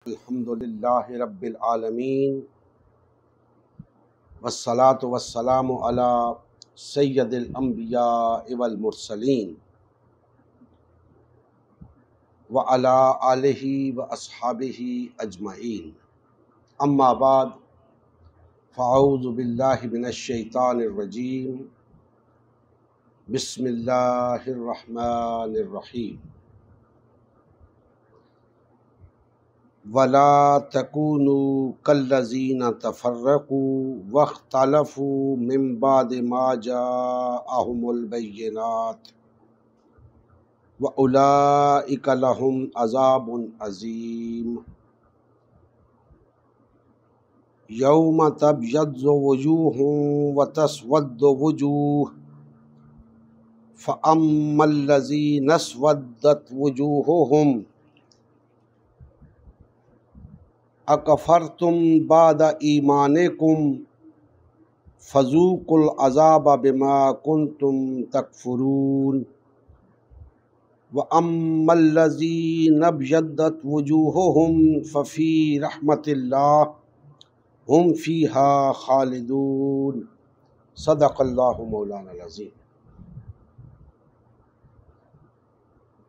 الحمد للہ رب العالمین والصلاة والسلام علی سید الانبیاء والمرسلین وعلی آلہ واصحابہ اجمعین، اما بعد فاعوذ باللہ من الشیطان الرجیم، بسم اللہ الرحمن الرحیم۔ وَلَا تَكُونُوا كَالَّذِينَ تَفَرَّقُوا وَاخْتَلَفُوا مِن بَعْدِ مَا جَاءَهُمُ الْبَيِّنَاتُ وَأُولَئِكَ لَهُمْ عَذَابٌ عَظِيمٌ۔ يَوْمَ تَبْيَضُّ وُجُوهٌ وَتَسْوَدُّ وُجُوهٌ فَأَمَّا الَّذِينَ اسْوَدَّتْ وُجُوهُهُمْ اکفرتم بعد ایمانکم فذوقوا العذاب بما کنتم تکفرون واما الذین ابیضت وجوہہم ففی رحمت اللہ ہم فیہا خالدون۔ صدق اللہ مولانا العظیم۔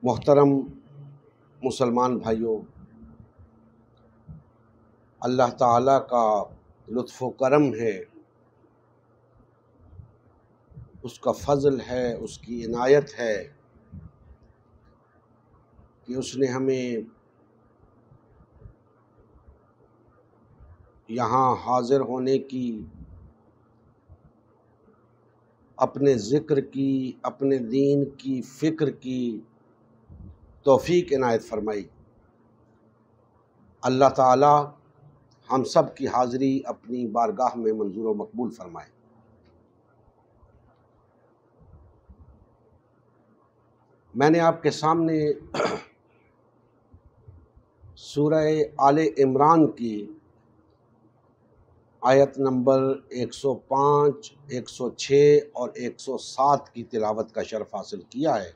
محترم مسلمان بھائیوں، اللہ تعالیٰ کا لطف و کرم ہے، اس کا فضل ہے، اس کی عنایت ہے کہ اس نے ہمیں یہاں حاضر ہونے کی، اپنے ذکر کی، اپنے دین کی فکر کی توفیق عنایت فرمائی۔ اللہ تعالیٰ ہم سب کی حاضری اپنی بارگاہ میں منظور و مقبول فرمائے۔ میں نے آپ کے سامنے سورہ آل عمران کی آیت نمبر 105، 106 اور 107 کی تلاوت کا شرف حاصل کیا ہے۔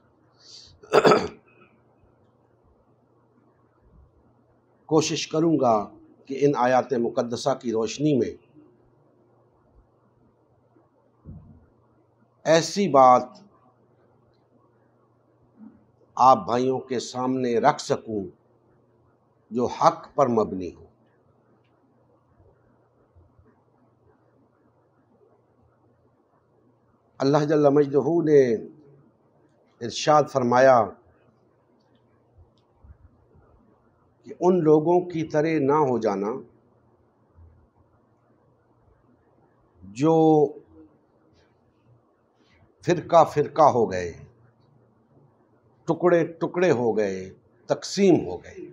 کوشش کروں گا کہ ان آیات مقدسہ کی روشنی میں ایسی بات آپ بھائیوں کے سامنے رکھ سکوں جو حق پر مبنی ہو۔ اللہ جل مجدہ نے ارشاد فرمایا کہ ان لوگوں کی طرح نہ ہو جانا جو فرقہ فرقہ ہو گئے، ٹکڑے ٹکڑے ہو گئے، تقسیم ہو گئے،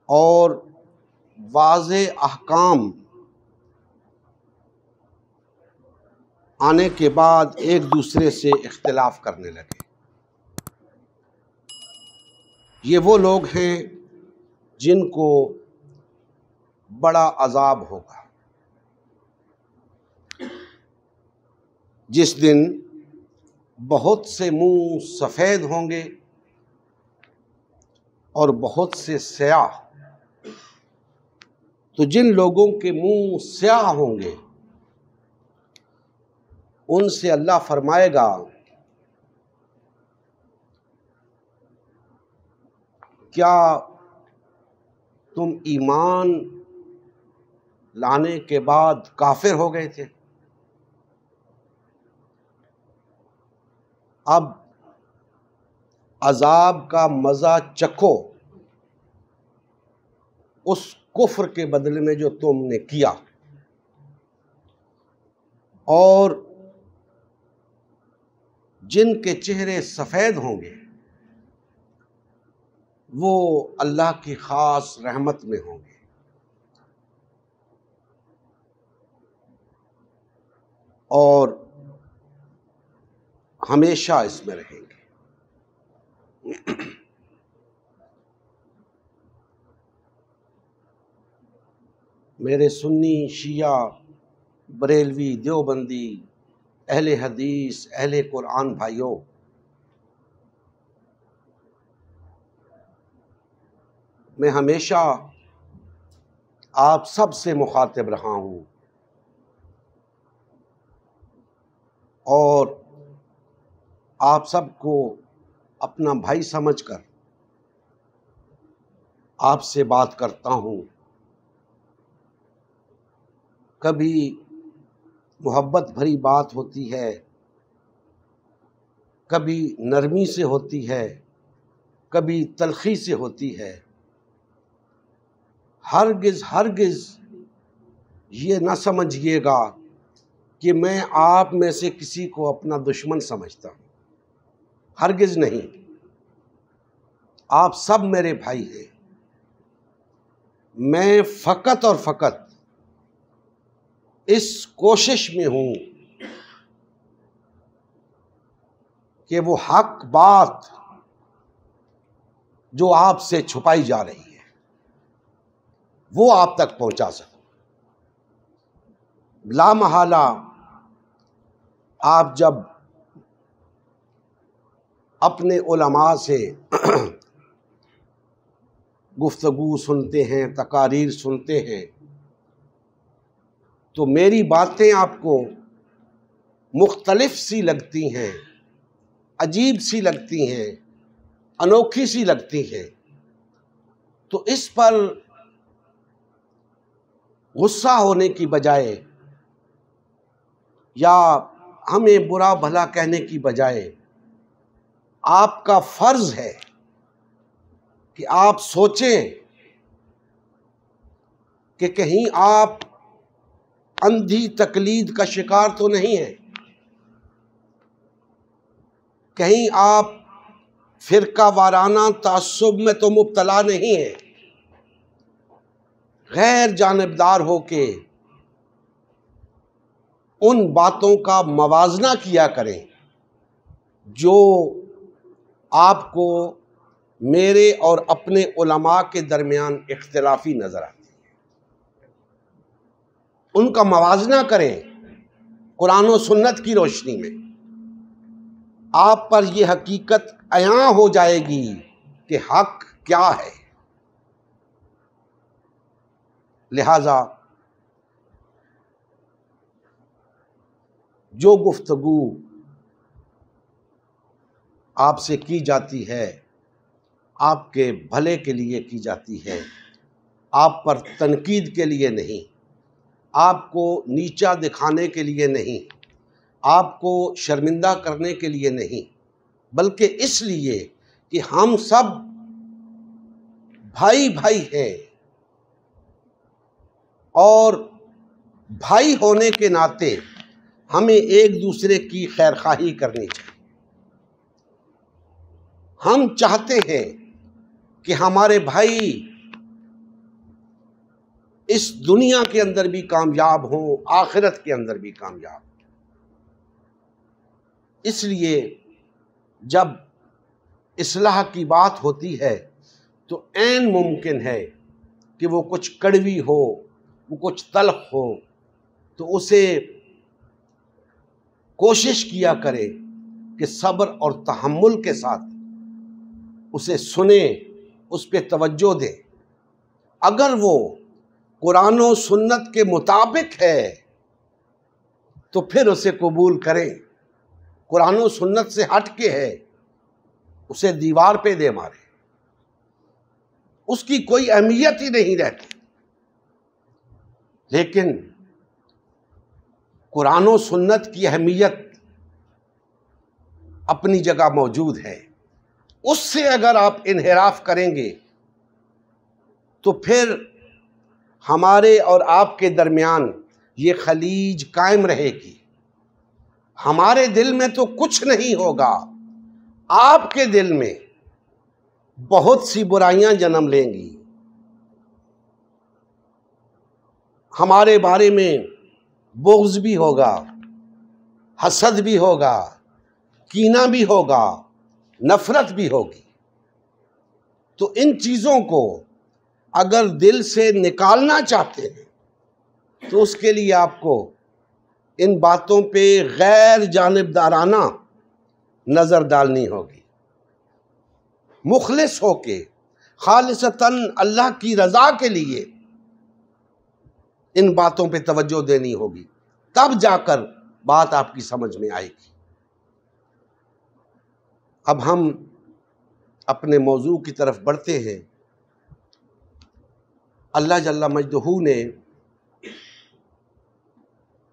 اور واضح احکام آنے کے بعد ایک دوسرے سے اختلاف کرنے لگے۔ یہ وہ لوگ ہیں جن کو بڑا عذاب ہوگا، جس دن بہت سے منہ سفید ہوں گے اور بہت سے سیاہ۔ تو جن لوگوں کے منہ سیاہ ہوں گے ان سے اللہ فرمائے گا کیا تم ایمان لانے کے بعد کافر ہو گئے تھے؟ اب عذاب کا مزہ چکھو اس کفر کے بدلے میں جو تم نے کیا، اور جن کے چہرے سفید ہوں گے وہ اللہ کی خاص رحمت میں ہوں گے، اور ہمیشہ اس میں رہیں گے۔ میرے سنی، شیعہ، بریلوی، دیوبندی، اہل حدیث، اہل قرآن بھائیوں، میں ہمیشہ آپ سب سے مخاطب رہا ہوں اور آپ سب کو اپنا بھائی سمجھ کر آپ سے بات کرتا ہوں۔ کبھی محبت بھری بات ہوتی ہے، کبھی نرمی سے ہوتی ہے، کبھی تلخی سے ہوتی ہے۔ ہرگز یہ نہ سمجھیے گا کہ میں آپ میں سے کسی کو اپنا دشمن سمجھتا ہوں، ہرگز نہیں۔ آپ سب میرے بھائی ہیں۔ میں فقط اور فقط اس کوشش میں ہوں کہ وہ حق بات جو آپ سے چھپائی جا رہی ہے وہ آپ تک پہنچا سکوں۔ لا محالہ آپ جب اپنے علماء سے گفتگو سنتے ہیں، تقاریر سنتے ہیں، تو میری باتیں آپ کو مختلف سی لگتی ہیں، عجیب سی لگتی ہیں، انوکھی سی لگتی ہیں، تو اس پر غصہ ہونے کی بجائے یا ہمیں برا بھلا کہنے کی بجائے آپ کا فرض ہے کہ آپ سوچیں کہ کہیں آپ اندھی تقلید کا شکار تو نہیں ہیں، کہیں آپ فرقہ وارانہ تعصب میں تو مبتلا نہیں ہیں۔ غیر جانبدار ہو کے ان باتوں کا موازنہ کیا کریں جو آپ کو میرے اور اپنے علماء کے درمیان اختلافی نظر آتی ہیں۔ ان کا موازنہ کریں قرآن و سنت کی روشنی میں۔ آپ پر یہ حقیقت عیاں ہو جائے گی کہ حق کیا ہے۔ لہذا جو گفتگو آپ سے کی جاتی ہے آپ کے بھلے کے لیے کی جاتی ہے، آپ پر تنقید کے لیے نہیں، آپ کو نیچا دکھانے کے لیے نہیں، آپ کو شرمندہ کرنے کے لیے نہیں، بلکہ اس لیے کہ ہم سب بھائی بھائی ہیں اور بھائی ہونے کے ناطے ہمیں ایک دوسرے کی خیرخواہی کرنی چاہیے۔ ہم چاہتے ہیں کہ ہمارے بھائی اس دنیا کے اندر بھی کامیاب ہوں، آخرت کے اندر بھی کامیاب ہوں۔ اس لیے جب اصلاح کی بات ہوتی ہے تو عین ممکن ہے کہ وہ کچھ کڑوی ہو، وہ کچھ تلخ ہو، تو اسے کوشش کیا کرے کہ صبر اور تحمل کے ساتھ اسے سنیں، اس پہ توجہ دیں۔ اگر وہ قرآن و سنت کے مطابق ہے تو پھر اسے قبول کریں، قرآن و سنت سے ہٹ کے ہے اسے دیوار پہ دے مارے، اس کی کوئی اہمیت ہی نہیں رہتی۔ لیکن قرآن و سنت کی اہمیت اپنی جگہ موجود ہے، اس سے اگر آپ انحراف کریں گے تو پھر ہمارے اور آپ کے درمیان یہ خلیج قائم رہے گی۔ ہمارے دل میں تو کچھ نہیں ہوگا، آپ کے دل میں بہت سی برائیاں جنم لیں گی، ہمارے بارے میں بغض بھی ہوگا، حسد بھی ہوگا، کینہ بھی ہوگا، نفرت بھی ہوگی۔ تو ان چیزوں کو اگر دل سے نکالنا چاہتے ہیں تو اس کے لیے آپ کو ان باتوں پہ غیر جانبدارانہ نظر ڈالنی ہوگی، مخلص ہو کے خالصتاً اللہ کی رضا کے لیے ان باتوں پہ توجہ دینی ہوگی، تب جا کر بات آپ کی سمجھ میں آئے گی۔ اب ہم اپنے موضوع کی طرف بڑھتے ہیں۔ اللہ جل مجدہ نے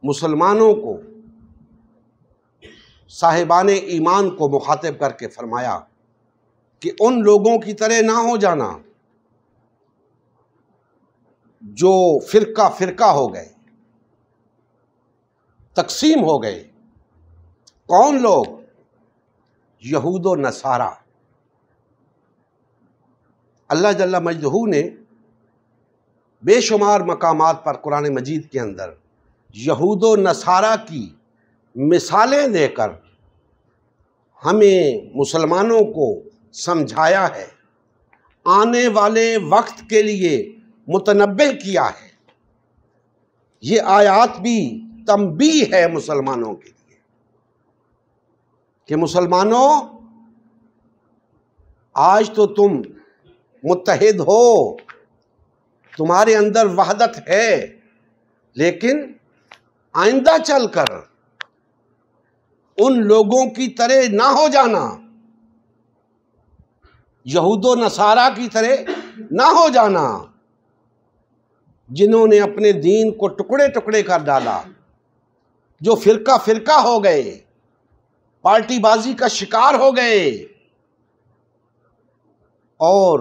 مسلمانوں کو، صاحبان ایمان کو مخاطب کر کے فرمایا کہ ان لوگوں کی طرح نہ ہو جانا جو فرقہ فرقہ ہو گئے، تقسیم ہو گئے۔ کون لوگ؟ یہود و نصارہ۔ اللہ جل مجدہ نے بے شمار مقامات پر قرآن مجید کے اندر یہود و نصارہ کی مثالیں دے کر ہمیں مسلمانوں کو سمجھایا ہے، آنے والے وقت کے لیے متنبہ کیا ہے۔ یہ آیات بھی تنبیہ ہے مسلمانوں کے لیے کہ مسلمانوں، آج تو تم متحد ہو، تمہارے اندر وحدت ہے، لیکن آئندہ چل کر ان لوگوں کی طرح نہ ہو جانا، یہود و نصارہ کی طرح نہ ہو جانا، جنہوں نے اپنے دین کو ٹکڑے ٹکڑے کر ڈالا، جو فرقہ فرقہ ہو گئے، پارٹی بازی کا شکار ہو گئے، اور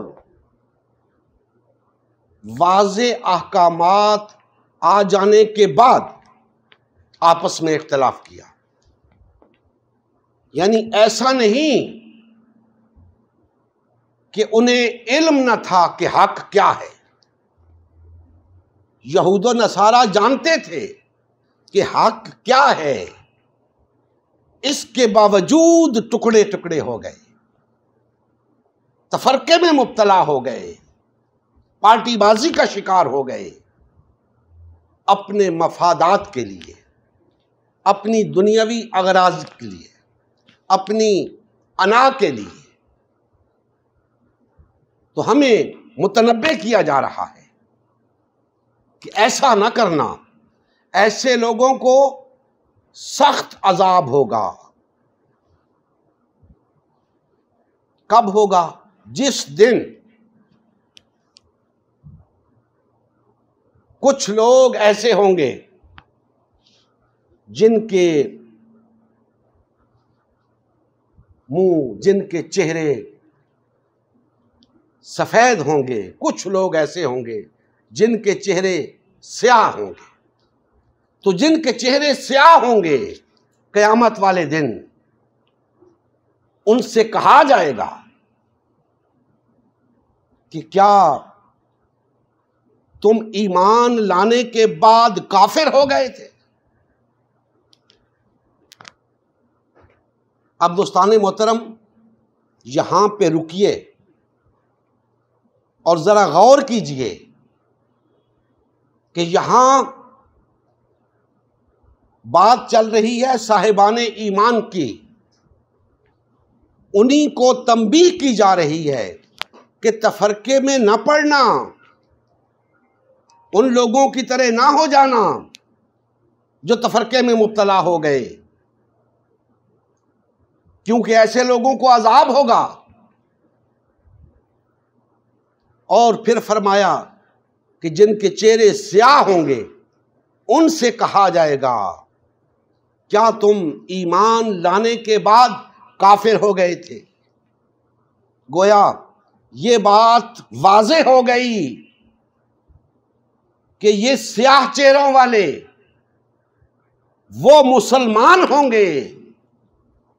واضح احکامات آ جانے کے بعد آپس میں اختلاف کیا۔ یعنی ایسا نہیں کہ انہیں علم نہ تھا کہ حق کیا ہے، یہود و نصارہ جانتے تھے کہ حق کیا ہے، اس کے باوجود ٹکڑے ٹکڑے ہو گئے، تفرقے میں مبتلا ہو گئے، پارٹی بازی کا شکار ہو گئے، اپنے مفادات کے لیے، اپنی دنیاوی اغراض کے لیے، اپنی انا کے لیے۔ تو ہمیں متنبہ کیا جا رہا ہے کہ ایسا نہ کرنا، ایسے لوگوں کو سخت عذاب ہوگا۔ کب ہوگا؟ جس دن کچھ لوگ ایسے ہوں گے جن کے منہ، جن کے چہرے سفید ہوں گے، کچھ لوگ ایسے ہوں گے جن کے چہرے سیاہ ہوں گے۔ تو جن کے چہرے سیاہ ہوں گے قیامت والے دن، ان سے کہا جائے گا کہ کیا تم ایمان لانے کے بعد کافر ہو گئے تھے؟ اب دوستان محترم، یہاں پہ رکیے اور ذرا غور کیجئے کہ یہاں بات چل رہی ہے صاحبان ایمان کی، انہی کو تنبیہ کی جا رہی ہے کہ تفرقے میں نہ پڑنا، ان لوگوں کی طرح نہ ہو جانا جو تفرقے میں مبتلا ہو گئے، کیونکہ ایسے لوگوں کو عذاب ہوگا۔ اور پھر فرمایا کہ جن کے چہرے سیاہ ہوں گے ان سے کہا جائے گا کیا تم ایمان لانے کے بعد کافر ہو گئے تھے؟ گویا یہ بات واضح ہو گئی کہ یہ سیاہ چہروں والے وہ مسلمان ہوں گے،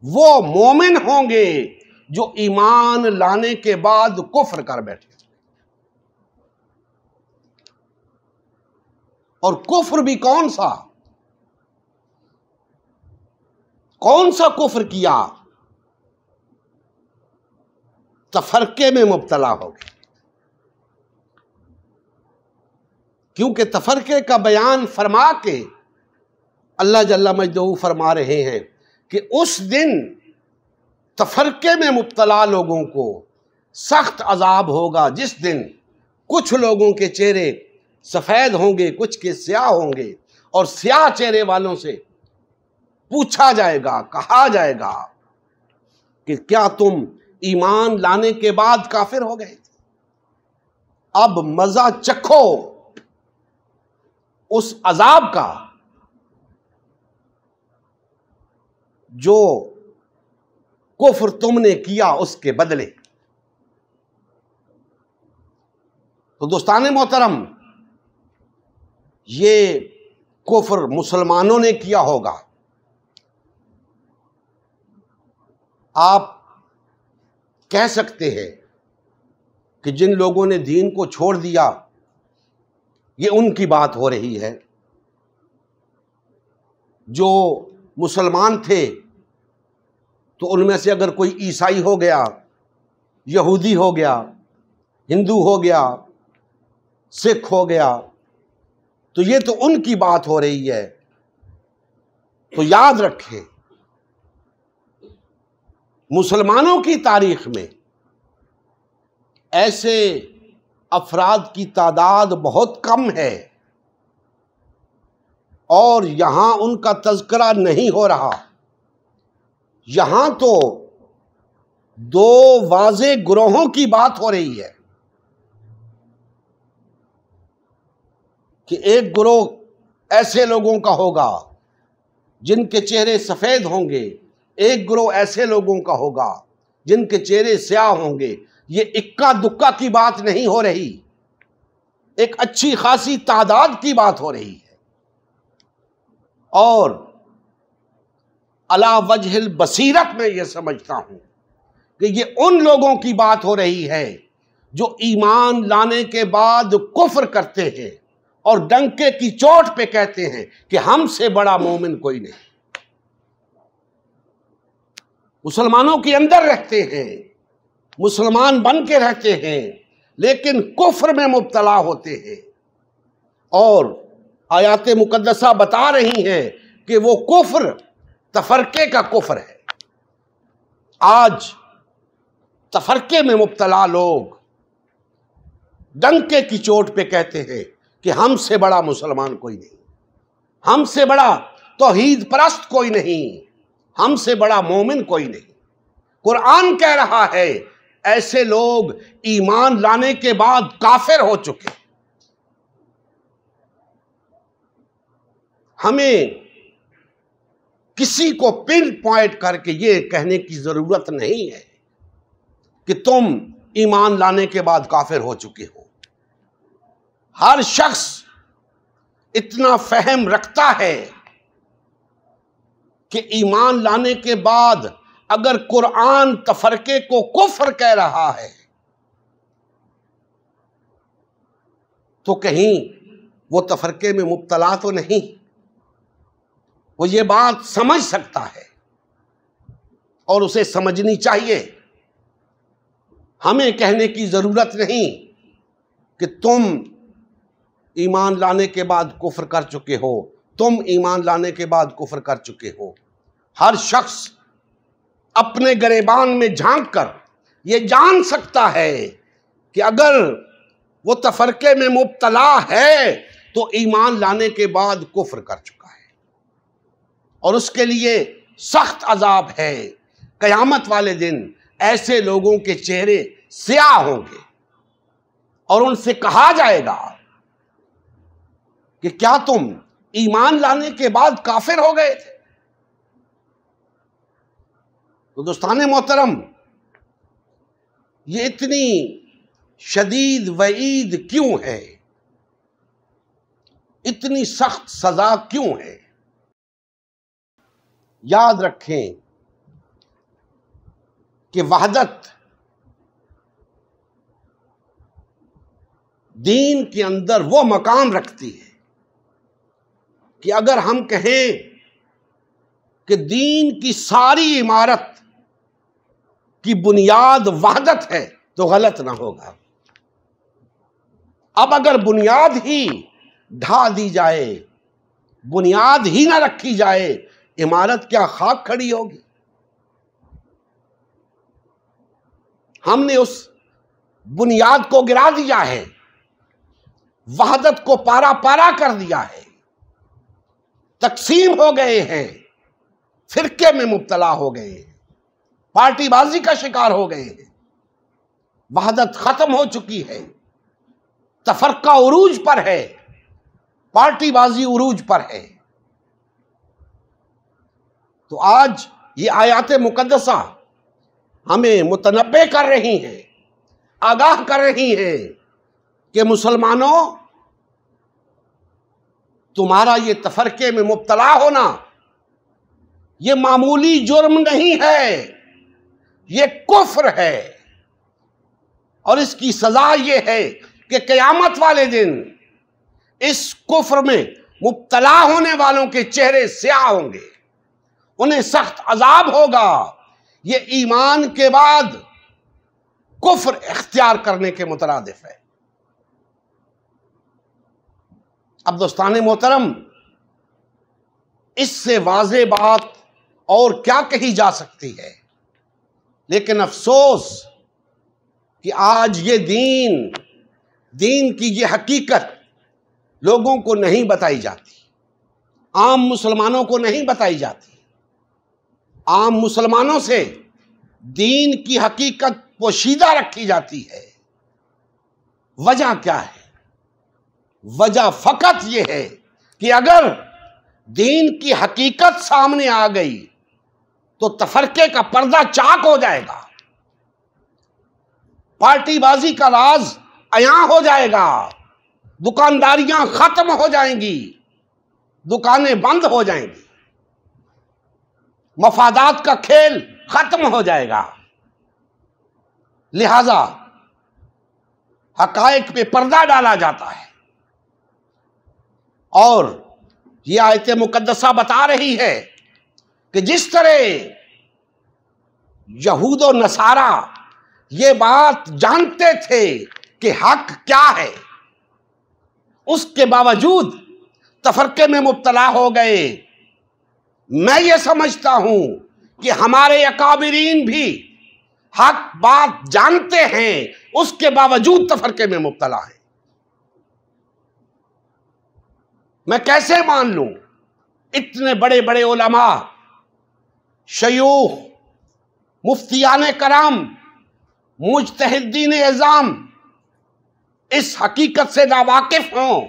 وہ مومن ہوں گے جو ایمان لانے کے بعد کفر کر بیٹھے۔ اور کفر بھی کون سا کفر کیا؟ تفرقے میں مبتلا ہو گئے۔ کیونکہ تفرقے کا بیان فرما کے اللہ جل مجدہ فرما رہے ہیں کہ اس دن تفرقے میں مبتلا لوگوں کو سخت عذاب ہوگا جس دن کچھ لوگوں کے چہرے سفید ہوں گے، کچھ کے سیاہ ہوں گے، اور سیاہ چہرے والوں سے پوچھا جائے گا، کہا جائے گا کہ کیا تم ایمان لانے کے بعد کافر ہو گئے تھے؟ اب مزہ چکھو اس عذاب کا جو کفر تم نے کیا اس کے بدلے۔ تو دوستان محترم، یہ کفر مسلمانوں نے کیا ہوگا۔ آپ کہہ سکتے ہیں کہ جن لوگوں نے دین کو چھوڑ دیا یہ ان کی بات ہو رہی ہے، جو مسلمان تھے تو ان میں سے اگر کوئی عیسائی ہو گیا، یہودی ہو گیا، ہندو ہو گیا، سکھ ہو گیا، تو یہ تو ان کی بات ہو رہی ہے۔ تو یاد رکھیں، مسلمانوں کی تاریخ میں ایسے افراد کی تعداد بہت کم ہے، اور یہاں ان کا تذکرہ نہیں ہو رہا۔ یہاں تو دو واضح گروہوں کی بات ہو رہی ہے کہ ایک گروہ ایسے لوگوں کا ہوگا جن کے چہرے سفید ہوں گے، ایک گروہ ایسے لوگوں کا ہوگا جن کے چہرے سیاہ ہوں گے۔ یہ اکا دکا کی بات نہیں ہو رہی، ایک اچھی خاصی تعداد کی بات ہو رہی ہے، اور علی وجہ البصیرت میں یہ سمجھتا ہوں کہ یہ ان لوگوں کی بات ہو رہی ہے جو ایمان لانے کے بعد کفر کرتے ہیں اور ڈنکے کی چوٹ پہ کہتے ہیں کہ ہم سے بڑا مومن کوئی نہیں۔ مسلمانوں کے اندر رہتے ہیں، مسلمان بن کے رہتے ہیں، لیکن کفر میں مبتلا ہوتے ہیں، اور آیات مقدسہ بتا رہی ہیں کہ وہ کفر تفرقے کا کفر ہے۔ آج تفرقے میں مبتلا لوگ ڈنکے کی چوٹ پہ کہتے ہیں کہ ہم سے بڑا مسلمان کوئی نہیں، ہم سے بڑا توحید پرست کوئی نہیں، ہم سے بڑا مومن کوئی نہیں۔ قرآن کہہ رہا ہے ایسے لوگ ایمان لانے کے بعد کافر ہو چکے۔ ہمیں کسی کو پن پوائنٹ کر کے یہ کہنے کی ضرورت نہیں ہے کہ تم ایمان لانے کے بعد کافر ہو چکے ہو۔ ہر شخص اتنا فہم رکھتا ہے کہ ایمان لانے کے بعد اگر قرآن تفرقے کو کفر کہہ رہا ہے تو کہیں وہ تفرقے میں مبتلا تو نہیں، وہ یہ بات سمجھ سکتا ہے اور اسے سمجھنی چاہیے۔ ہمیں کہنے کی ضرورت نہیں کہ تم ایمان لانے کے بعد کفر کر چکے ہو، تم ایمان لانے کے بعد کفر کر چکے ہو۔ ہر شخص اپنے گریبان میں جھانک کر یہ جان سکتا ہے کہ اگر وہ تفرقے میں مبتلا ہے تو ایمان لانے کے بعد کفر کر چکا ہے، اور اس کے لیے سخت عذاب ہے۔ قیامت والے دن ایسے لوگوں کے چہرے سیاہ ہوں گے، اور ان سے کہا جائے گا کہ کیا تم ایمان لانے کے بعد کافر ہو گئے تھے؟ تو دوستان محترم، یہ اتنی شدید وعید کیوں ہے؟ اتنی سخت سزا کیوں ہے؟ یاد رکھیں کہ وحدت دین کے اندر وہ مقام رکھتی ہے کہ اگر ہم کہیں کہ دین کی ساری عمارت کی بنیاد وحدت ہے تو غلط نہ ہوگا۔ اب اگر بنیاد ہی ڈھا دی جائے، بنیاد ہی نہ رکھی جائے، عمارت کیا خاک کھڑی ہوگی؟ ہم نے اس بنیاد کو گرا دیا ہے، وحدت کو پارا پارا کر دیا ہے، تقسیم ہو گئے ہیں، فرقے میں مبتلا ہو گئے ہیں، پارٹی بازی کا شکار ہو گئے ہیں، وحدت ختم ہو چکی ہے، تفرقہ عروج پر ہے، پارٹی بازی عروج پر ہے۔ تو آج یہ آیات مقدسہ ہمیں متنبہ کر رہی ہیں، آگاہ کر رہی ہیں کہ مسلمانوں، تمہارا یہ تفرقے میں مبتلا ہونا یہ معمولی جرم نہیں ہے، یہ کفر ہے، اور اس کی سزا یہ ہے کہ قیامت والے دن اس کفر میں مبتلا ہونے والوں کے چہرے سیاہ ہوں گے، انہیں سخت عذاب ہوگا۔ یہ ایمان کے بعد کفر اختیار کرنے کے مترادف ہے۔ اب دوستان محترم، اس سے واضح بات اور کیا کہی جا سکتی ہے، لیکن افسوس کہ آج یہ دین کی یہ حقیقت لوگوں کو نہیں بتائی جاتی، عام مسلمانوں کو نہیں بتائی جاتی۔ عام مسلمانوں سے دین کی حقیقت پوشیدہ رکھی جاتی ہے۔ وجہ کیا ہے؟ وجہ فقط یہ ہے کہ اگر دین کی حقیقت سامنے آ گئی تو تفرقے کا پردہ چاک ہو جائے گا، پارٹی بازی کا راز عیاں ہو جائے گا، دکانداریاں ختم ہو جائیں گی، دکانیں بند ہو جائیں گی، مفادات کا کھیل ختم ہو جائے گا۔ لہذا حقائق پہ پردہ ڈالا جاتا ہے، اور یہ آیت مقدسہ بتا رہی ہے کہ جس طرح یہود و نصارہ یہ بات جانتے تھے کہ حق کیا ہے، اس کے باوجود تفرقے میں مبتلا ہو گئے، میں یہ سمجھتا ہوں کہ ہمارے اکابرین بھی حق بات جانتے ہیں، اس کے باوجود تفرقے میں مبتلا ہیں۔ میں کیسے مان لوں؟ اتنے بڑے بڑے علماء، شیوخ، مفتیان کرام، مجتہدین اعظام اس حقیقت سے ناواقف ہوں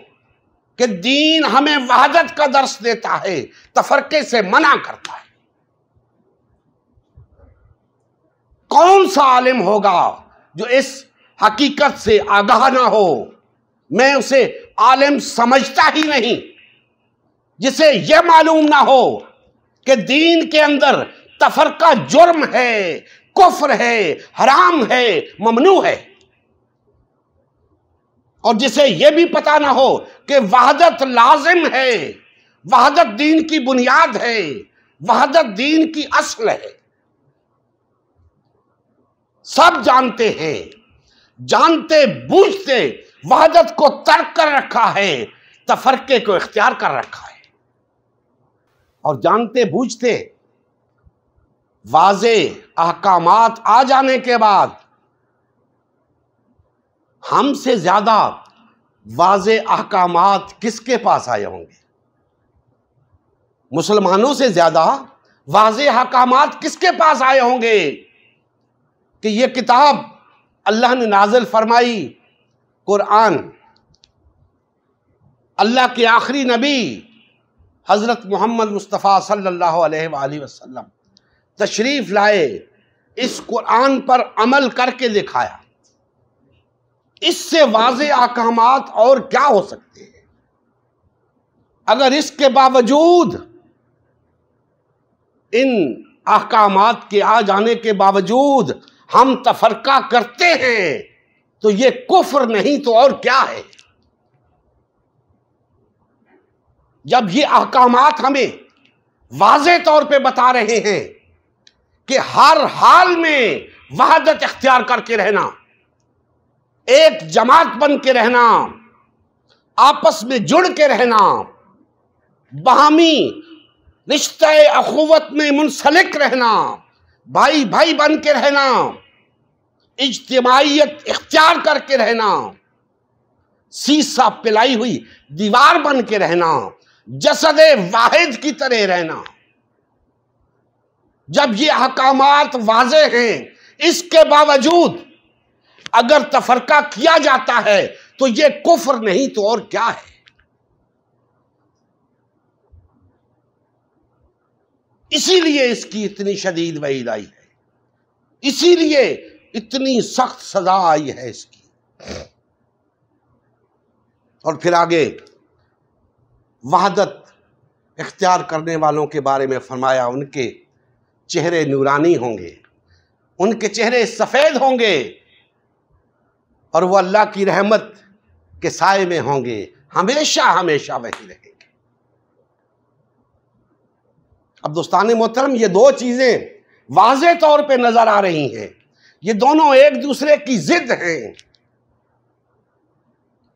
کہ دین ہمیں وحدت کا درس دیتا ہے، تفرقے سے منع کرتا ہے۔ کون سا عالم ہوگا جو اس حقیقت سے آگاہ نہ ہو؟ میں اسے عالم سمجھتا ہی نہیں جسے یہ معلوم نہ ہو کہ دین کے اندر تفرقہ جرم ہے، کفر ہے، حرام ہے، ممنوع ہے، اور جسے یہ بھی پتا نہ ہو کہ وحدت لازم ہے، وحدت دین کی بنیاد ہے، وحدت دین کی اصل ہے۔ سب جانتے ہیں، جانتے بوجھتے وحدت کو ترک کر رکھا ہے، تفرقے کو اختیار کر رکھا ہے، اور جانتے بوجھتے واضح احکامات آ جانے کے بعد ہم سے زیادہ واضح احکامات کس کے پاس آئے ہوں گے؟ مسلمانوں سے زیادہ واضح احکامات کس کے پاس آئے ہوں گے کہ یہ کتاب اللہ نے نازل فرمائی، قرآن، اللہ کے آخری نبی حضرت محمد مصطفیٰ صلی اللہ علیہ وآلہ وسلم تشریف لائے، اس قرآن پر عمل کر کے دکھایا۔ اس سے واضح احکامات اور کیا ہو سکتے ہیں؟ اگر اس کے باوجود، ان احکامات کے آ جانے کے باوجود ہم تفرقہ کرتے ہیں تو یہ کفر نہیں تو اور کیا ہے؟ جب یہ احکامات ہمیں واضح طور پہ بتا رہے ہیں کہ ہر حال میں وحدت اختیار کر کے رہنا، ایک جماعت بن کے رہنا، آپس میں جڑ کے رہنا، باہمی رشتہ اخوت میں منسلک رہنا، بھائی بھائی بن کے رہنا، اجتماعیت اختیار کر کے رہنا، سیسا پلائی ہوئی دیوار بن کے رہنا، جسد واحد کی طرح رہنا. جب یہ احکامات واضح ہیں، اس کے باوجود اگر تفرقہ کیا جاتا ہے تو یہ کفر نہیں تو اور کیا ہے. اسی لیے اس کی اتنی شدید وعید آئی ہے، اسی لیے اتنی سخت سزا آئی ہے اس کی. اور پھر آگے وحدت اختیار کرنے والوں کے بارے میں فرمایا ان کے چہرے نورانی ہوں گے، ان کے چہرے سفید ہوں گے، اور وہ اللہ کی رحمت کے سائے میں ہوں گے، ہمیشہ ہمیشہ وہی رہیں گے. اب دوستان محترم، یہ دو چیزیں واضح طور پہ نظر آ رہی ہیں، یہ دونوں ایک دوسرے کی ضد ہیں.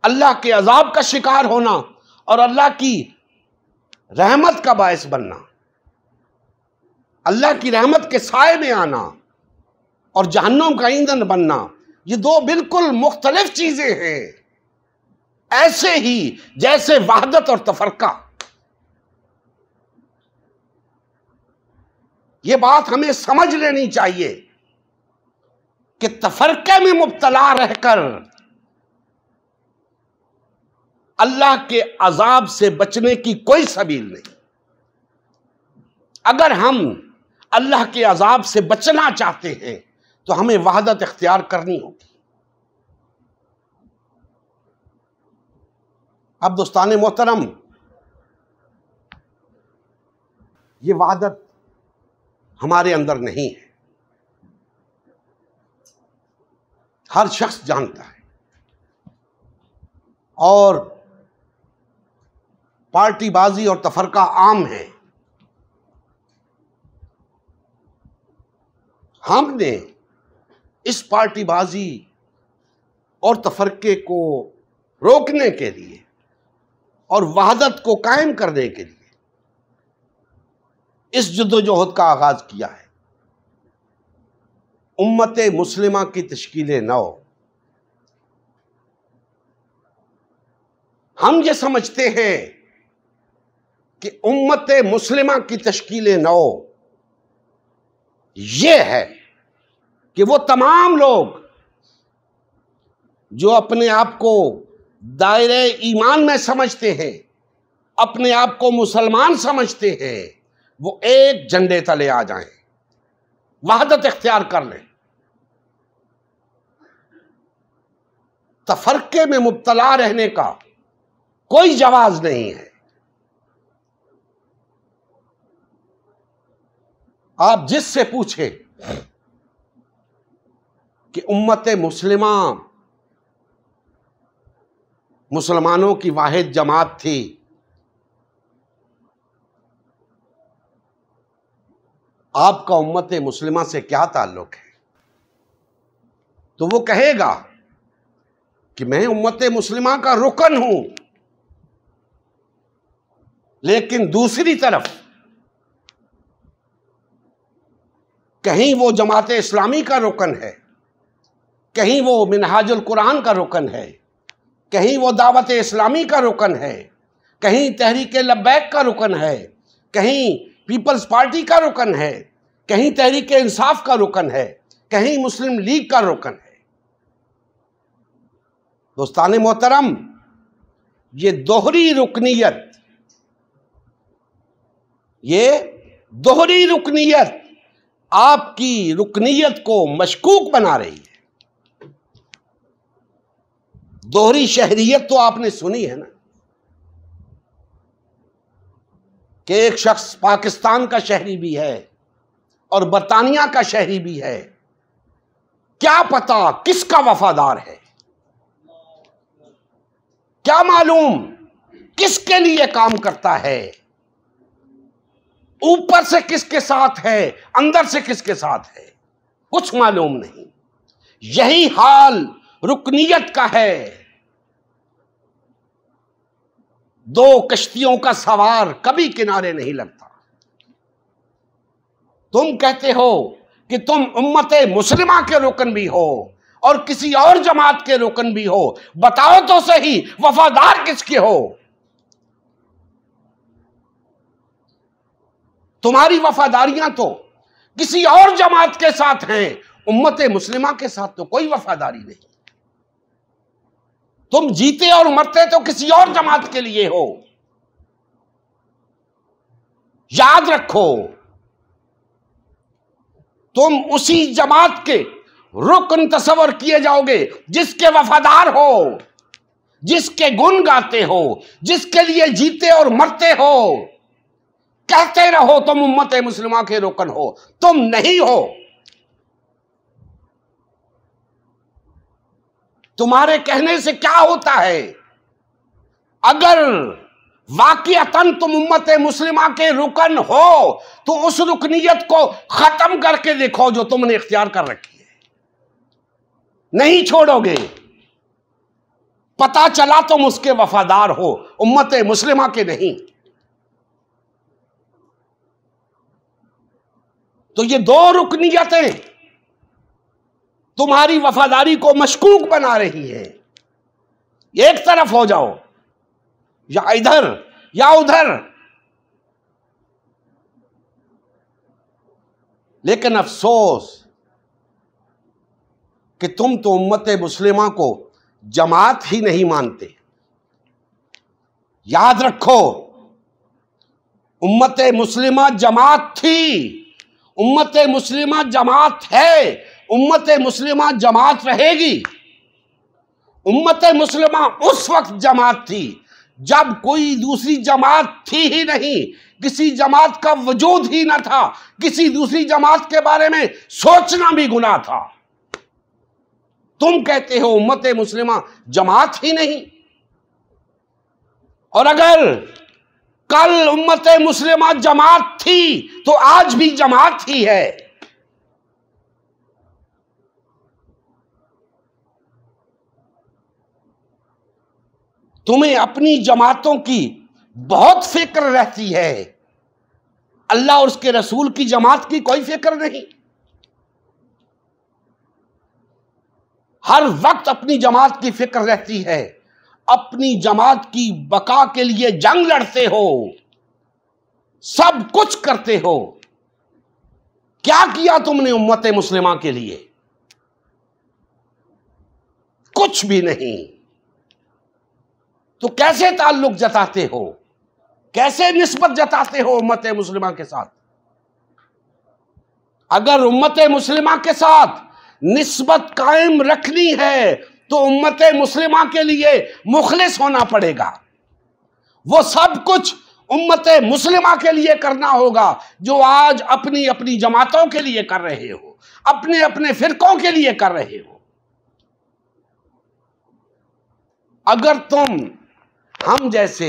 اللہ کے عذاب کا شکار ہونا اور اللہ کی رحمت کا باعث بننا، اللہ کی رحمت کے سائے میں آنا اور جہنم کا ایندھن بننا، یہ دو بالکل مختلف چیزیں ہیں. ایسے ہی جیسے وحدت اور تفرقہ. یہ بات ہمیں سمجھ لینی چاہیے کہ تفرقے میں مبتلا رہ کر اللہ کے عذاب سے بچنے کی کوئی سبیل نہیں. اگر ہم اللہ کے عذاب سے بچنا چاہتے ہیں تو ہمیں وحدت اختیار کرنی ہوگی. اب دوستان محترم، یہ وحدت ہمارے اندر نہیں ہے، ہر شخص جانتا ہے، اور پارٹی بازی اور تفرقہ عام ہے. ہم نے اس پارٹی بازی اور تفرقے کو روکنے کے لیے اور وحدت کو قائم کرنے کے لیے اس جدوجہد کا آغاز کیا ہے. امت مسلمہ کی تشکیل نو. ہم یہ سمجھتے ہیں کہ امت مسلمہ کی تشکیل نو یہ ہے کہ وہ تمام لوگ جو اپنے آپ کو دائرہ ایمان میں سمجھتے ہیں، اپنے آپ کو مسلمان سمجھتے ہیں، وہ ایک جھنڈے تلے آ جائیں، وحدت اختیار کر لیں. تفرقے میں مبتلا رہنے کا کوئی جواز نہیں ہے. آپ جس سے پوچھیں کہ امت مسلمہ مسلمانوں کی واحد جماعت تھی، آپ کا امت مسلمہ سے کیا تعلق ہے، تو وہ کہے گا کہ میں امت مسلمہ کا رکن ہوں. لیکن دوسری طرف کہیں وہ جماعت اسلامی کا رکن ہے، کہیں وہ منہاج القرآن کا رکن ہے، کہیں وہ دعوت اسلامی کا رکن ہے، کہیں تحریک لبیک کا رکن ہے، کہیں پیپلز پارٹی کا رکن ہے، کہیں تحریک انصاف کا رکن ہے، کہیں مسلم لیگ کا رکن ہے. دوستان محترم، یہ دوہری رکنیت آپ کی رکنیت کو مشکوک بنا رہی ہے. دوہری شہریت تو آپ نے سنی ہے نا، کہ ایک شخص پاکستان کا شہری بھی ہے اور برطانیہ کا شہری بھی ہے. کیا پتا کس کا وفادار ہے، کیا معلوم کس کے لیے کام کرتا ہے، اوپر سے کس کے ساتھ ہے، اندر سے کس کے ساتھ ہے، کچھ معلوم نہیں. یہی حال رکنیت کا ہے. دو کشتیوں کا سوار کبھی کنارے نہیں لگتا. تم کہتے ہو کہ تم امت مسلمہ کے رکن بھی ہو، اور کسی اور جماعت کے رکن بھی ہو، بتاؤ تو صحیح وفادار کس کے ہو؟ تمہاری وفاداریاں تو کسی اور جماعت کے ساتھ ہیں، امت مسلمہ کے ساتھ تو کوئی وفاداری نہیں۔ تم جیتے اور مرتے تو کسی اور جماعت کے لیے ہو۔ یاد رکھو، تم اسی جماعت کے رکن تصور کیے جاؤ گے جس کے وفادار ہو، جس کے گن گاتے ہو، جس کے لیے جیتے اور مرتے ہو۔ کہتے رہو تم امت مسلمہ کے رکن ہو، تم نہیں ہو۔ تمہارے کہنے سے کیا ہوتا ہے؟ اگر واقعتاً تم امت مسلمہ کے رکن ہو تو اس رکنیت کو ختم کر کے دیکھو جو تم نے اختیار کر رکھی ہے، نہیں چھوڑو گے۔ پتا چلا تم اس کے وفادار ہو، امت مسلمہ کے نہیں۔ تو یہ دو رکنیتیں تمہاری وفاداری کو مشکوک بنا رہی ہیں۔ ایک طرف ہو جاؤ، یا ادھر یا ادھر۔ لیکن افسوس کہ تم تو امت مسلمہ کو جماعت ہی نہیں مانتے۔ یاد رکھو، امت مسلمہ جماعت تھی، امت مسلمہ جماعت ہے، امت مسلمہ جماعت رہے گی۔ امت مسلمہ اس وقت جماعت تھی جب کوئی دوسری جماعت تھی ہی نہیں، کسی جماعت کا وجود ہی نہ تھا، کسی دوسری جماعت کے بارے میں سوچنا بھی گناہ تھا۔ تم کہتے ہو امت مسلمہ جماعت ہی نہیں، اور اگر کل امت مسلمہ جماعت تھی تو آج بھی جماعت ہی ہے۔ تمہیں اپنی جماعتوں کی بہت فکر رہتی ہے، اللہ اور اس کے رسول کی جماعت کی کوئی فکر نہیں۔ ہر وقت اپنی جماعت کی فکر رہتی ہے، اپنی جماعت کی بقا کے لیے جنگ لڑتے ہو، سب کچھ کرتے ہو۔ کیا کیا تم نے امت مسلمہ کے لیے؟ کچھ بھی نہیں۔ تو کیسے تعلق جتاتے ہو، کیسے نسبت جتاتے ہو امت مسلمہ کے ساتھ؟ اگر امت مسلمہ کے ساتھ نسبت قائم رکھنی ہے تو امت مسلمہ کے لیے مخلص ہونا پڑے گا۔ وہ سب کچھ امت مسلمہ کے لیے کرنا ہوگا جو آج اپنی اپنی جماعتوں کے لیے کر رہے ہو، اپنے اپنے فرقوں کے لیے کر رہے ہو۔ اگر تم ہم جیسے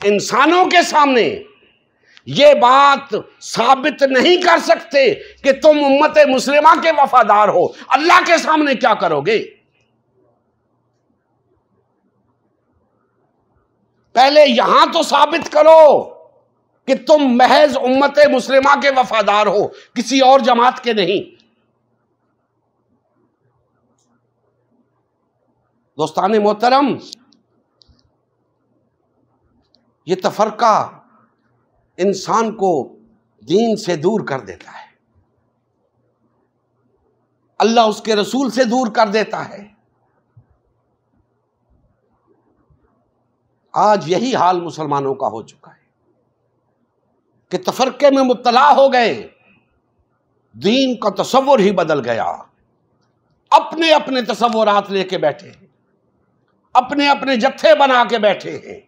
انسانوں کے سامنے یہ بات ثابت نہیں کر سکتے کہ تم امت مسلمہ کے وفادار ہو، اللہ کے سامنے کیا کرو گے؟ پہلے یہاں تو ثابت کرو کہ تم محض امت مسلمہ کے وفادار ہو، کسی اور جماعت کے نہیں۔ دوستان محترم، یہ تفرقہ انسان کو دین سے دور کر دیتا ہے، اللہ اس کے رسول سے دور کر دیتا ہے۔ آج یہی حال مسلمانوں کا ہو چکا ہے کہ تفرقے میں مبتلا ہو گئے، دین کا تصور ہی بدل گیا، اپنے اپنے تصورات لے کے بیٹھے ہیں، اپنے اپنے جتھے بنا کے بیٹھے ہیں،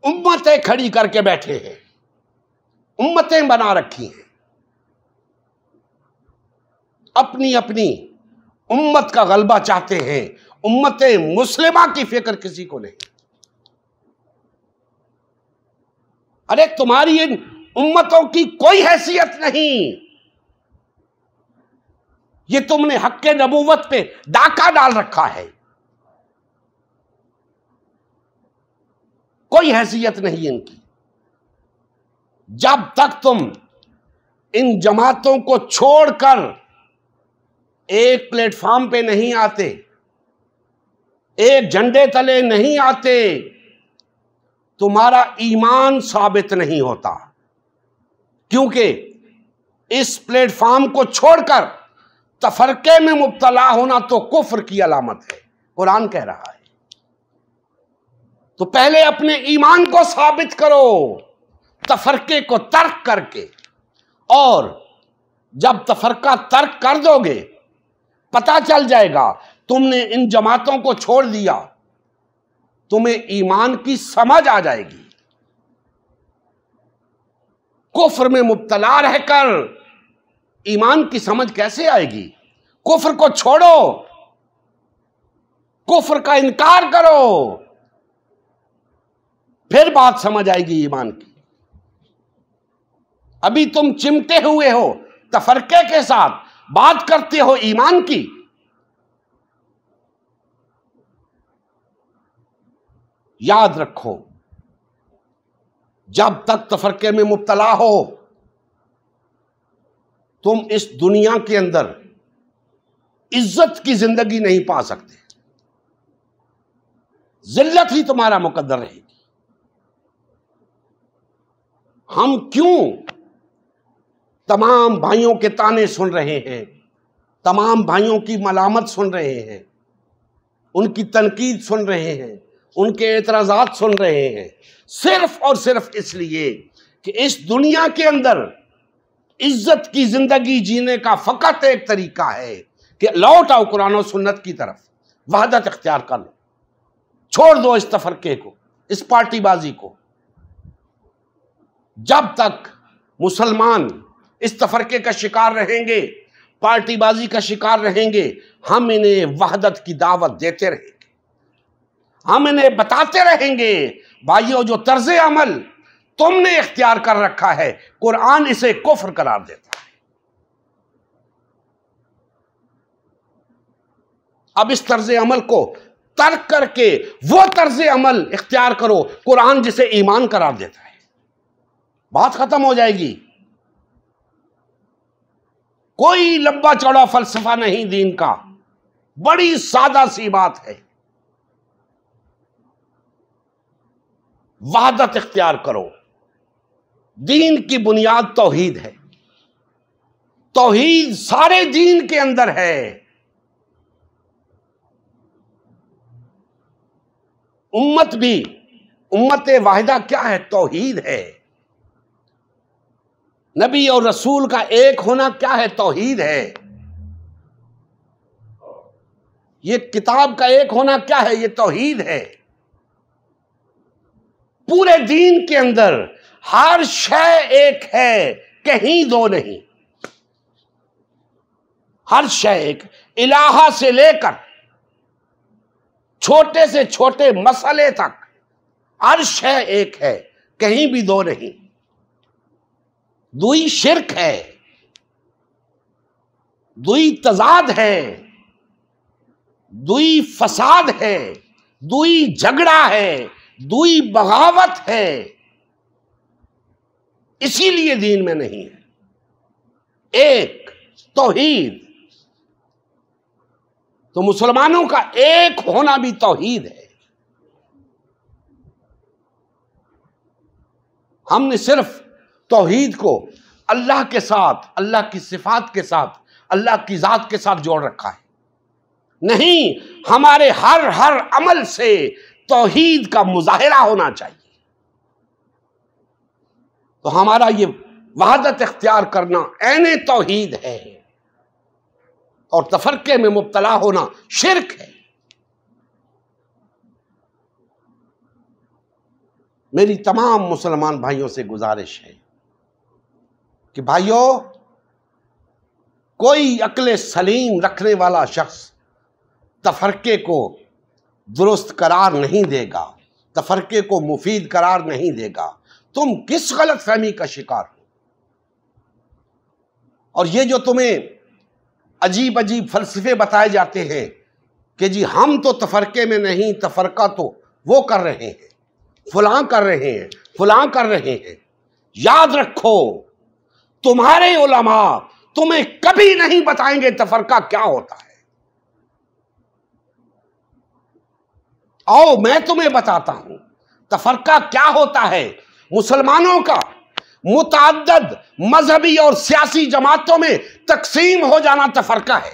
امتیں کھڑی کر کے بیٹھے ہیں، امتیں بنا رکھی ہیں، اپنی اپنی امت کا غلبہ چاہتے ہیں، امت مسلمہ کی فکر کسی کو نہیں۔ ارے تمہاری ان امتوں کی کوئی حیثیت نہیں، یہ تم نے حق نبوت پہ ڈاکہ ڈال رکھا ہے، کوئی حیثیت نہیں ان کی۔ جب تک تم ان جماعتوں کو چھوڑ کر ایک پلیٹ فارم پہ نہیں آتے، ایک جھنڈے تلے نہیں آتے، تمہارا ایمان ثابت نہیں ہوتا، کیونکہ اس پلیٹ فارم کو چھوڑ کر تفرقے میں مبتلا ہونا تو کفر کی علامت ہے، قرآن کہہ رہا ہے۔ تو پہلے اپنے ایمان کو ثابت کرو تفرقے کو ترک کر کے، اور جب تفرقہ ترک کر دو گے پتہ چل جائے گا تم نے ان جماعتوں کو چھوڑ دیا، تمہیں ایمان کی سمجھ آ جائے گی۔ کفر میں مبتلا رہ کر ایمان کی سمجھ کیسے آئے گی؟ کفر کو چھوڑو، کفر کا انکار کرو، پھر بات سمجھ آئے گی ایمان کی۔ ابھی تم چمٹے ہوئے ہو تفرقے کے ساتھ، بات کرتے ہو ایمان کی۔ یاد رکھو، جب تک تفرقے میں مبتلا ہو تم اس دنیا کے اندر عزت کی زندگی نہیں پا سکتے، ذلت ہی تمہارا مقدر رہے گی۔ ہم کیوں تمام بھائیوں کے طعنے سن رہے ہیں، تمام بھائیوں کی ملامت سن رہے ہیں، ان کی تنقید سن رہے ہیں، ان کے اعتراضات سن رہے ہیں؟ صرف اور صرف اس لیے کہ اس دنیا کے اندر عزت کی زندگی جینے کا فقط ایک طریقہ ہے کہ لوٹ آؤ قرآن و سنت کی طرف، وحدت اختیار کر لو، چھوڑ دو اس تفرقے کو، اس پارٹی بازی کو۔ جب تک مسلمان اس تفرقے کا شکار رہیں گے، پارٹی بازی کا شکار رہیں گے، ہم انہیں وحدت کی دعوت دیتے رہیں گے، ہم انہیں بتاتے رہیں گے بھائیو جو طرز عمل تم نے اختیار کر رکھا ہے قرآن اسے کفر قرار دیتا ہے۔ اب اس طرز عمل کو ترک کر کے وہ طرز عمل اختیار کرو قرآن جسے ایمان قرار دیتا ہے، بات ختم ہو جائے گی۔ کوئی لمبا چوڑا فلسفہ نہیں دین کا، بڑی سادہ سی بات ہے، وحدت اختیار کرو۔ دین کی بنیاد توحید ہے، توحید سارے دین کے اندر ہے۔ امت بھی، امت واحدہ کیا ہے؟ توحید ہے۔ نبی اور رسول کا ایک ہونا کیا ہے؟ توحید ہے۔ یہ کتاب کا ایک ہونا کیا ہے؟ یہ توحید ہے۔ پورے دین کے اندر ہر شے ایک ہے، کہیں دو نہیں، ہر شے ایک، الہ سے لے کر چھوٹے سے چھوٹے مسئلے تک ہر شے ایک ہے، کہیں بھی دو نہیں۔ دوئی شرک ہے، دوئی تضاد ہے، دوئی فساد ہے، دوئی جھگڑا ہے، دوئی بغاوت ہے، اسی لیے دین میں نہیں ہے۔ ایک توحید، تو مسلمانوں کا ایک ہونا بھی توحید ہے۔ ہم نے صرف توحید کو اللہ کے ساتھ، اللہ کی صفات کے ساتھ، اللہ کی ذات کے ساتھ جوڑ رکھا ہے، نہیں، ہمارے ہر عمل سے توحید کا مظاہرہ ہونا چاہیے۔ تو ہمارا یہ وحدت اختیار کرنا عین توحید ہے، اور تفرقے میں مبتلا ہونا شرک ہے۔ میری تمام مسلمان بھائیوں سے گزارش ہے کہ بھائیو، کوئی عقل سلیم رکھنے والا شخص تفرقے کو درست قرار نہیں دے گا، تفرقے کو مفید قرار نہیں دے گا۔ تم کس غلط فہمی کا شکار ہو؟ اور یہ جو تمہیں عجیب عجیب فلسفے بتائے جاتے ہیں کہ جی ہم تو تفرقے میں نہیں، تفرقہ تو وہ کر رہے ہیں، فلاں کر رہے ہیں، فلاں کر رہے ہیں، یاد رکھو تمہارے علماء تمہیں کبھی نہیں بتائیں گے تفرقہ کیا ہوتا ہے. آؤ میں تمہیں بتاتا ہوں تفرقہ کیا ہوتا ہے. مسلمانوں کا متعدد مذہبی اور سیاسی جماعتوں میں تقسیم ہو جانا تفرقہ ہے.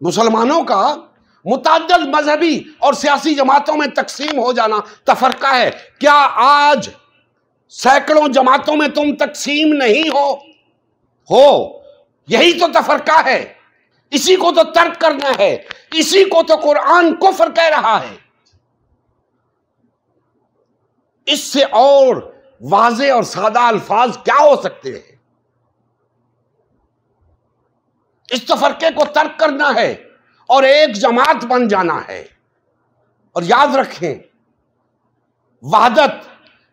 مسلمانوں کا متعدد مذہبی اور سیاسی جماعتوں میں تقسیم ہو جانا تفرقہ ہے. کیا آج سینکڑوں جماعتوں میں تم تقسیم نہیں ہو؟ یہی تو تفرقہ ہے. اسی کو تو ترک کرنا ہے. اسی کو تو قرآن کفر کہہ رہا ہے. اس سے اور واضح اور سادہ الفاظ کیا ہو سکتے ہیں؟ اس تفرقے کو ترک کرنا ہے اور ایک جماعت بن جانا ہے. اور یاد رکھیں، وحدت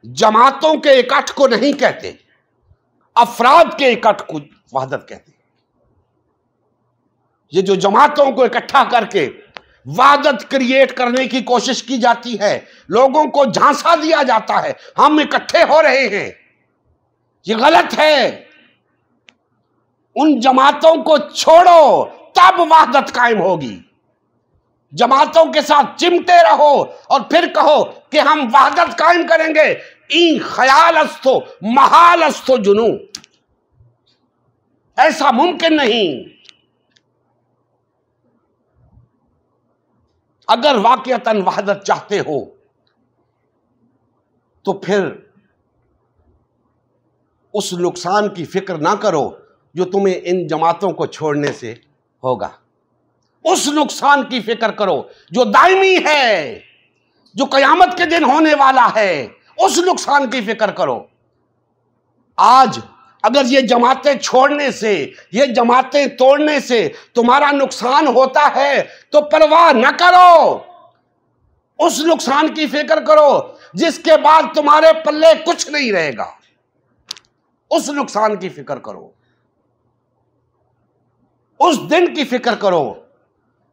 جماعتوں کے اکٹھ کو نہیں کہتے، افراد کے اکٹھ کو وحدت کہتے ہیں. یہ جو جماعتوں کو اکٹھا کر کے وحدت کریٹ کرنے کی کوشش کی جاتی ہے، لوگوں کو جھانسا دیا جاتا ہے ہم اکٹھے ہو رہے ہیں، یہ غلط ہے. ان جماعتوں کو چھوڑو تب وحدت قائم ہوگی. جماعتوں کے ساتھ چمٹے رہو اور پھر کہو کہ ہم وحدت قائم کریں گے، این خیال استو محال استو جنو، ایسا ممکن نہیں. اگر واقعتاً وحدت چاہتے ہو تو پھر اس نقصان کی فکر نہ کرو جو تمہیں ان جماعتوں کو چھوڑنے سے ہوگا. اس نقصان کی فکر کرو جو دائمی ہے، جو قیامت کے دن ہونے والا ہے. اس نقصان کی فکر کرو. آج اگر یہ جماعتیں چھوڑنے سے، یہ جماعتیں توڑنے سے تمہارا نقصان ہوتا ہے تو پرواہ نہ کرو. اس نقصان کی فکر کرو جس کے بعد تمہارے پلے کچھ نہیں رہے گا. اس نقصان کی فکر کرو. اس دن کی فکر کرو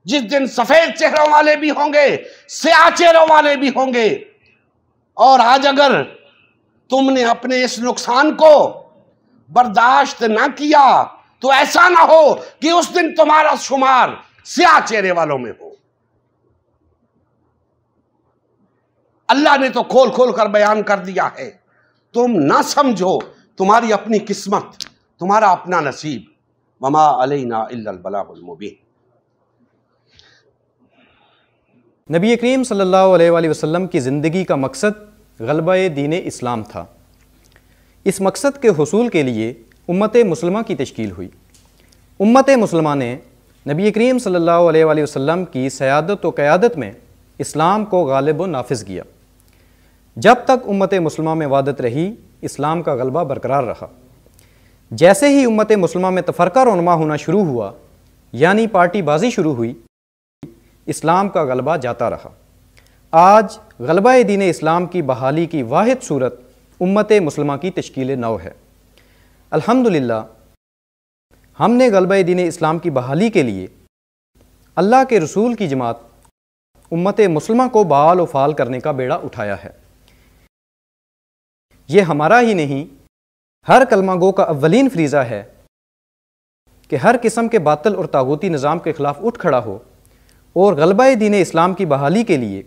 جس دن سفید چہروں والے بھی ہوں گے، سیاہ چہروں والے بھی ہوں گے. اور آج اگر تم نے اپنے اس نقصان کو برداشت نہ کیا تو ایسا نہ ہو کہ اس دن تمہارا شمار سیاہ چہرے والوں میں ہو. اللہ نے تو کھول کھول کر بیان کر دیا ہے. تم نہ سمجھو، تمہاری اپنی قسمت، تمہارا اپنا نصیب. وما علینا الا البلاغ المبین. نبی کریم صلی اللہ علیہ وآلہ وسلم کی زندگی کا مقصد غلبہ دین اسلام تھا. اس مقصد کے حصول کے لیے امت مسلمہ کی تشکیل ہوئی. امت مسلمہ نے نبی کریم صلی اللہ علیہ وآلہ وسلم کی سیادت و قیادت میں اسلام کو غالب و نافذ کیا. جب تک امت مسلمہ میں وحدت رہی، اسلام کا غلبہ برقرار رہا. جیسے ہی امت مسلمہ میں تفرقہ رونما ہونا شروع ہوا، یعنی پارٹی بازی شروع ہوئی، اسلام کا غلبہ جاتا رہا. آج غلبہ دین اسلام کی بحالی کی واحد صورت امت مسلمہ کی تشکیل نو ہے. الحمدللہ ہم نے غلبہ دین اسلام کی بحالی کے لیے اللہ کے رسول کی جماعت امت مسلمہ کو بحال و فعال کرنے کا بیڑا اٹھایا ہے. یہ ہمارا ہی نہیں، ہر کلمہ گو کا اولین فریضہ ہے کہ ہر قسم کے باطل اور طاغوتی نظام کے خلاف اٹھ کھڑا ہو اور غلبہ دین اسلام کی بحالی کے لیے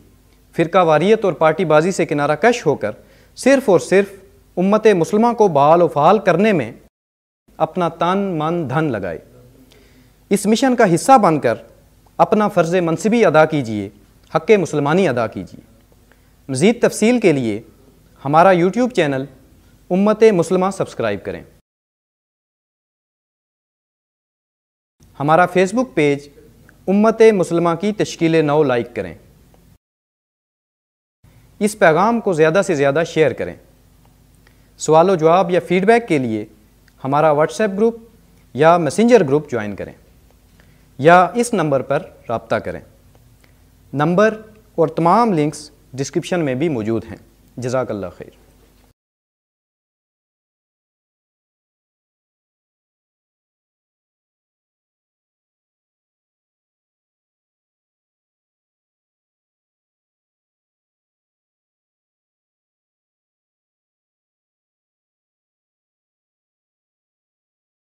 فرقہ واریت اور پارٹی بازی سے کنارہ کش ہو کر صرف اور صرف امت مسلمہ کو بحال و فعال کرنے میں اپنا تن من دھن لگائے. اس مشن کا حصہ بن کر اپنا فرض منصبی ادا کیجیے، حق مسلمانی ادا کیجیے. مزید تفصیل کے لیے ہمارا یوٹیوب چینل امت مسلمہ سبسکرائب کریں. ہمارا فیس بک پیج امت مسلمہ کی تشکیل نو لائک کریں. اس پیغام کو زیادہ سے زیادہ شیئر کریں. سوال و جواب یا فیڈ بیک کے لیے ہمارا واٹس ایپ گروپ یا میسنجر گروپ جوائن کریں یا اس نمبر پر رابطہ کریں. نمبر اور تمام لنکس ڈسکرپشن میں بھی موجود ہیں. جزاک اللہ خیر.